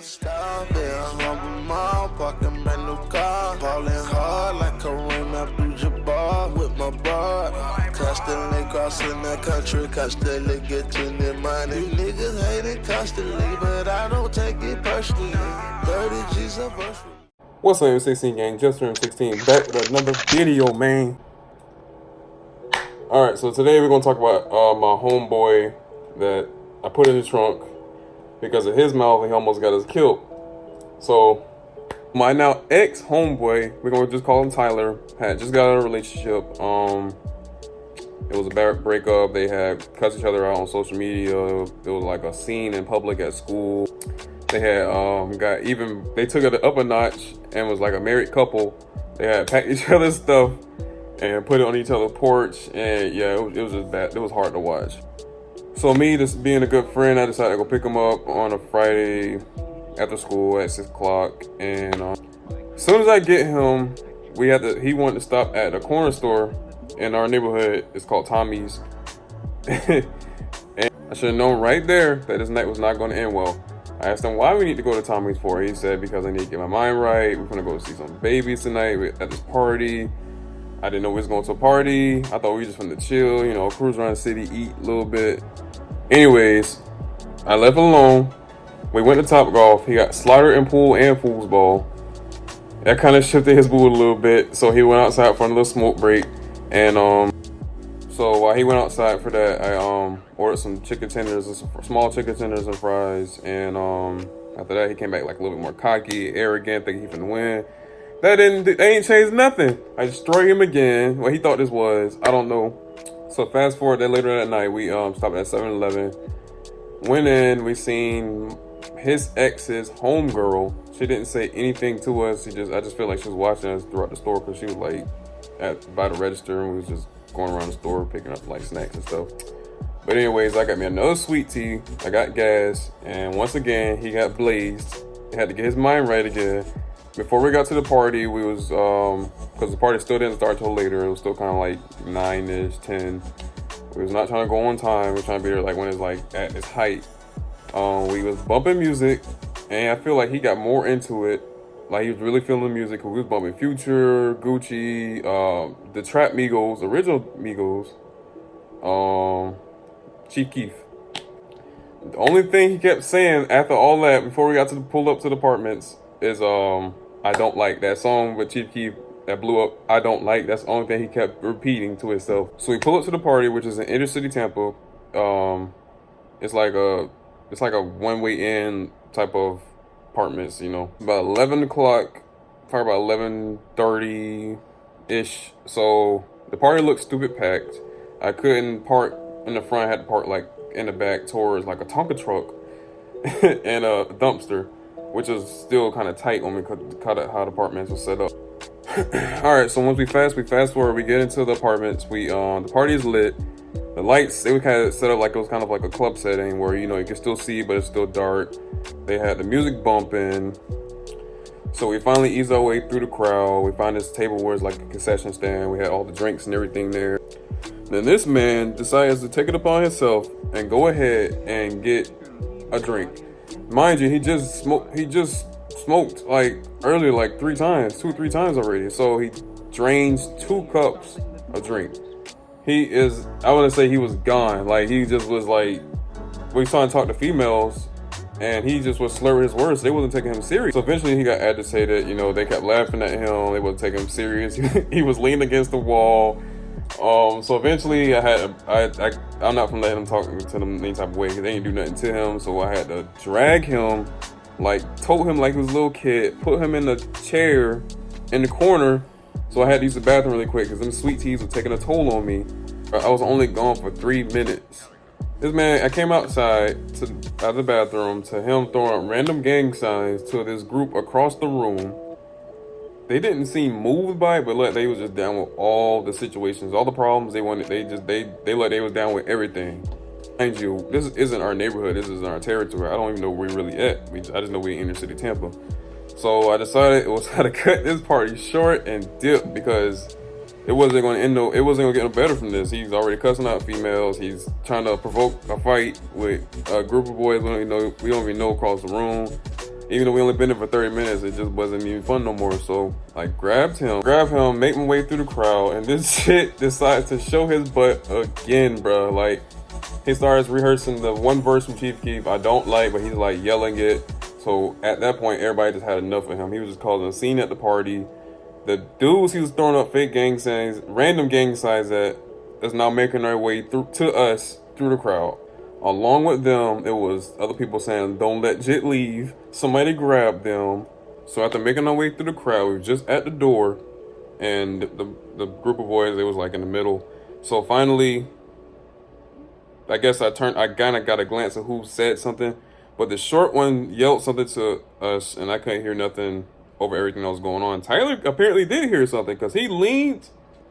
Stop it, I'm humble mom, parking brand new car. Ballin' hard like Kareem Abdul-Jabbar with my broad. Constantly crossing the country, constantly getting the money. You niggas hate it constantly, but I don't take it personally. 30 G's a verse. What's up, M16 gang? Just from M16 back with another video, man. Alright, so today we're gonna talk about my homeboy that I put in the trunk because of his mouth. He almost got us killed. So my now ex homeboy, we're gonna just call him Tyler, had just got out of a relationship. It was a bad breakup. They had cussed each other out on social media. It was like a scene in public at school. They had they took it up a notch and was like a married couple. They had packed each other's stuff and put it on each other's porch, and yeah, it was just bad. It was hard to watch. So me, just being a good friend, I decided to go pick him up on a Friday after school at 6 o'clock. And as soon as I get him, he wanted to stop at a corner store in our neighborhood. It's called Tommy's. And I should have known right there that this night was not going to end well. I asked him why we need to go to Tommy's for. He said, because I need to get my mind right. We're going to go see some babies tonight at this party. I didn't know we was going to a party. I thought we were just going to chill, cruise around the city, eat a little bit. Anyways, I left alone. We went to Topgolf. He got slaughtered in pool and foosball. That kind of shifted his mood a little bit. So he went outside for a little smoke break. And so while he went outside for that, I ordered some chicken tenders, some small chicken tenders and fries. And after that, he came back like a little bit more cocky, arrogant, thinking he finna win. That ain't changed nothing. I destroyed him again. What he thought this was, I don't know. So fast forward that later that night, we stopped at 7-Eleven. Went in, we seen his ex's homegirl. She didn't say anything to us. I just feel like she was watching us throughout the store because she was like by the register, and we was just going around the store picking up like snacks and stuff. But anyways, I got me another sweet tea. I got gas, and once again he got blazed. He had to get his mind right again. Before we got to the party, we was because the party still didn't start till later. It was still kind of like 9ish, 10. We was not trying to go on time. We were trying to be there like when it's like at its height. We was bumping music, and I feel like he got more into it. Like he was really feeling the music. We was bumping Future, Gucci, the Trap Migos, original Migos, Chief Keef. The only thing he kept saying after all that, before we got to pull up to the apartments, is I don't like that song with Chief Keef that blew up. I don't like. That's the only thing he kept repeating to himself. So we pull up to the party, which is in inner city Tampa. It's like a one-way in type of apartments. About 11 o'clock, probably about 11:30 ish. So the party looked stupid packed. I couldn't park in the front. I had to park like in the back towards like a Tonka truck and a dumpster, which is still kind of tight when we cut out how the apartments were set up. All right, so once we fast forward, we get into the apartments. The party is lit. The lights, they were kind of set up like it was kind of like a club setting where you can still see, but it's still dark. They had the music bumping. So we finally eased our way through the crowd. We found this table where it's like a concession stand. We had all the drinks and everything there. Then this man decides to take it upon himself and go ahead and get a drink. Mind you, he just smoked like earlier, like 3 times, 2-3 times already. So he drains 2 cups of drink. I wouldn't say he was gone. Like he just was like, we started to talk to females, and he just was slurring his words. They wasn't taking him serious. So eventually he got agitated. They kept laughing at him. They wasn't taking him serious. He was leaning against the wall. So eventually I'm not from letting him talk to them any type of way because they ain't do nothing to him. So I had to drag him, told him like he was a little kid, put him in the chair in the corner. So I had to use the bathroom really quick because them sweet teas were taking a toll on me. I was only gone for 3 minutes. This man, I came outside out of the bathroom to him throwing up random gang signs to this group across the room. They didn't seem moved by it, but they was just down with all the situations, all the problems they wanted. They was down with everything. Mind you, this isn't our neighborhood. This isn't our territory. I don't even know where we're really at. I just know we're in inner city Tampa. So I decided it was how to cut this party short and dip because it wasn't going to get no better from this. He's already cussing out females. He's trying to provoke a fight with a group of boys we don't even know across the room. Even though we only been there for 30 minutes, it just wasn't even fun no more. So I grabbed him, make my way through the crowd, and this shit decides to show his butt again, bro. Like, he starts rehearsing the one verse from Chief Keef I don't like, but he's like yelling it. So at that point, everybody just had enough of him. He was just causing a scene at the party. The dudes he was throwing up fake gang signs, random gang signs at, is now making their way through to us through the crowd. Along with them, it was other people saying, "Don't let Jit leave." Somebody grabbed them. So after making our way through the crowd, we were just at the door, and the group of boys, they was like in the middle. So finally, I guess I kind of got a glance of who said something, but the short one yelled something to us, and I couldn't hear nothing over everything that was going on. Tyler apparently did hear something, because he leaned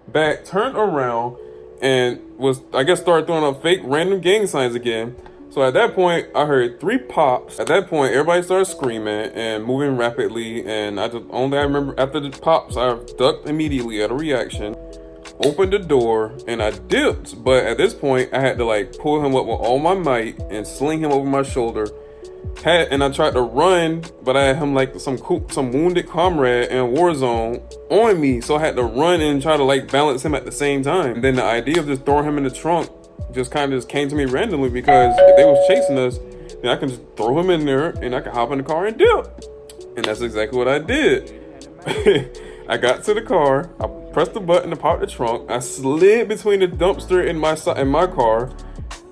back, turned around, and was, I guess, started throwing up fake random gang signs again. So at that point, I heard 3 pops. At that point, everybody started screaming and moving rapidly, and I remember after the pops, I ducked immediately at a reaction, opened the door, and I dipped. But at this point, I had to like pull him up with all my might and sling him over my shoulder. And I tried to run, but I had him like some wounded comrade in Warzone on me, so I had to run and try to like balance him at the same time. And then the idea of just throwing him in the trunk just kind of came to me randomly, because if they was chasing us, then I can just throw him in there and I can hop in the car and dip. And that's exactly what I did. I got to the car, I pressed the button to pop the trunk, I slid between the dumpster and my car,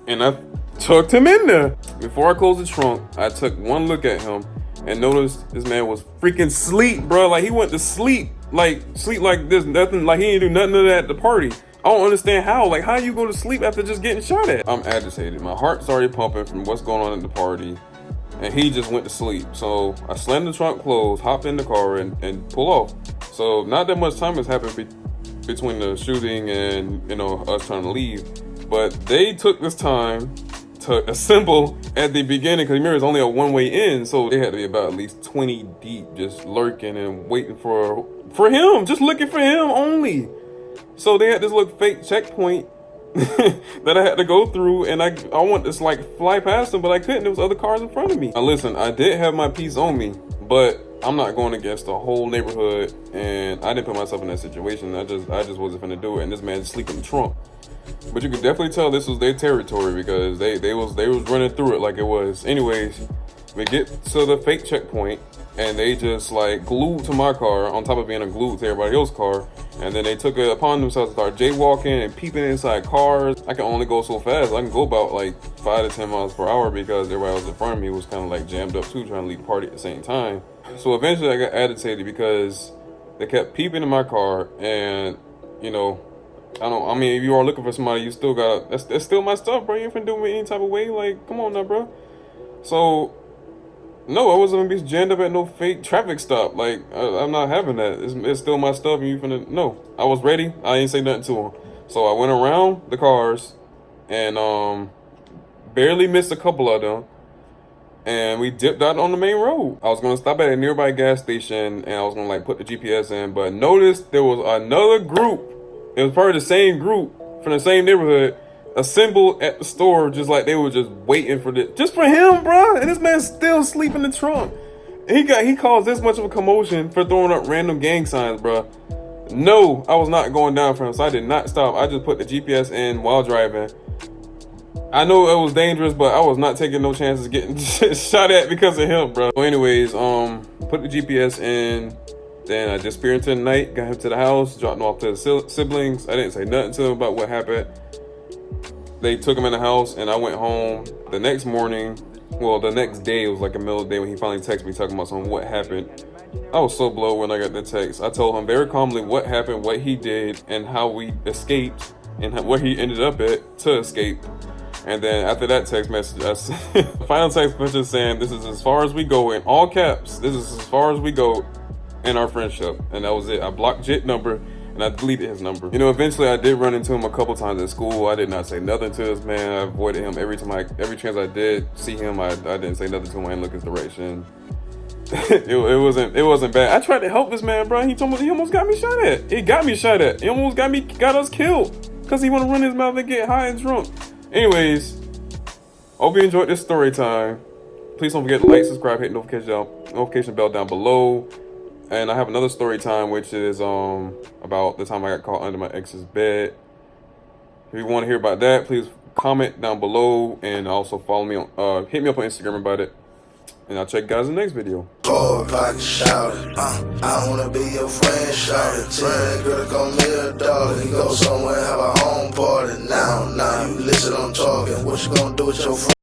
and I tucked him in there. Before I closed the trunk, I took one look at him and noticed this man was freaking asleep, bro. Like, he went to sleep like this, nothing, like he didn't do nothing of that at the party. I don't understand how. Like, how you go to sleep after just getting shot at? I'm agitated. My heart's already pumping from what's going on at the party, and he just went to sleep. So I slammed the trunk closed, hopped in the car, and pull off. So not that much time has happened between the shooting and, you know, us trying to leave, but they took this time to assemble at the beginning, because remember, it's only a one-way in, so they had to be about at least 20 deep, just lurking and waiting for him, just looking for him only. So they had this little fake checkpoint that I had to go through, and I wanted to like fly past them, but I couldn't. There was other cars in front of me. Now listen, I did have my piece on me, but I'm not going against the whole neighborhood, and I didn't put myself in that situation. I just wasn't finna do it, and this man just sleep in the trunk. But you could definitely tell this was their territory, because they was running through it like it was. Anyways, we get to the fake checkpoint, and they just like glued to my car on top of being glued to everybody else's car. And then they took it upon themselves to start jaywalking and peeping inside cars. I can only go so fast. I can go about like 5 to 10 miles per hour, because everybody else in front of me was kind of like jammed up too, trying to leave the party at the same time. So eventually I got agitated, because they kept peeping in my car, and you know, I mean, if you are looking for somebody, you still got, that's still my stuff, bro. You ain't finna do me any type of way. Like, come on now, bro. So, no, I wasn't gonna be jammed up at no fake traffic stop. Like, I'm not having that. It's still my stuff, and you finna, no. I was ready. I ain't say nothing to him. So I went around the cars, and barely missed a couple of them, and we dipped out on the main road. I was gonna stop at a nearby gas station, and I was gonna like put the GPS in, but noticed there was another group. It was part of the same group from the same neighborhood assembled at the store, just like they were just waiting for just for him, bro. And this man's still asleep in the trunk. He caused this much of a commotion for throwing up random gang signs, bro. No, I was not going down for him, so I did not stop. I just put the GPS in while driving. I know it was dangerous, but I was not taking no chances getting shot at because of him, bro. So anyways, put the GPS in. Then I disappeared into the night, got him to the house, dropped him off to the siblings. I didn't say nothing to him about what happened. They took him in the house, and I went home. The next morning, well, the next day, it was like a middle of the day when he finally texted me talking about something, what happened. I was so blown when I got the text. I told him very calmly what happened, what he did, and how we escaped, and where he ended up at to escape. And then after that text message, final text message saying, "This is as far as we go," in all caps. "This is as far as we go in our friendship." And that was it. I blocked Jit number, and I deleted his number. You know, eventually I did run into him a couple times at school. I did not say nothing to this man. I avoided him every chance I did see him. I didn't say nothing to him. I didn't look his direction. it wasn't bad. I tried to help this man, bro. He almost got me shot at. He got me shot at. He almost got us killed because he want to run his mouth and get high and drunk. Anyways, hope you enjoyed this story time. Please don't forget to like, subscribe, hit notification bell down below. And I have another story time, which is about the time I got caught under my ex's bed. If you want to hear about that, please comment down below and also follow me on hit me up on Instagram about it. And I'll check you guys in the next video. Hard pocket shouted, I wanna be your friend, shouted. Tell that girl to call me a dog. And go somewhere, have a home party. Now you listen, I'm talking. What you gonna do with your friend?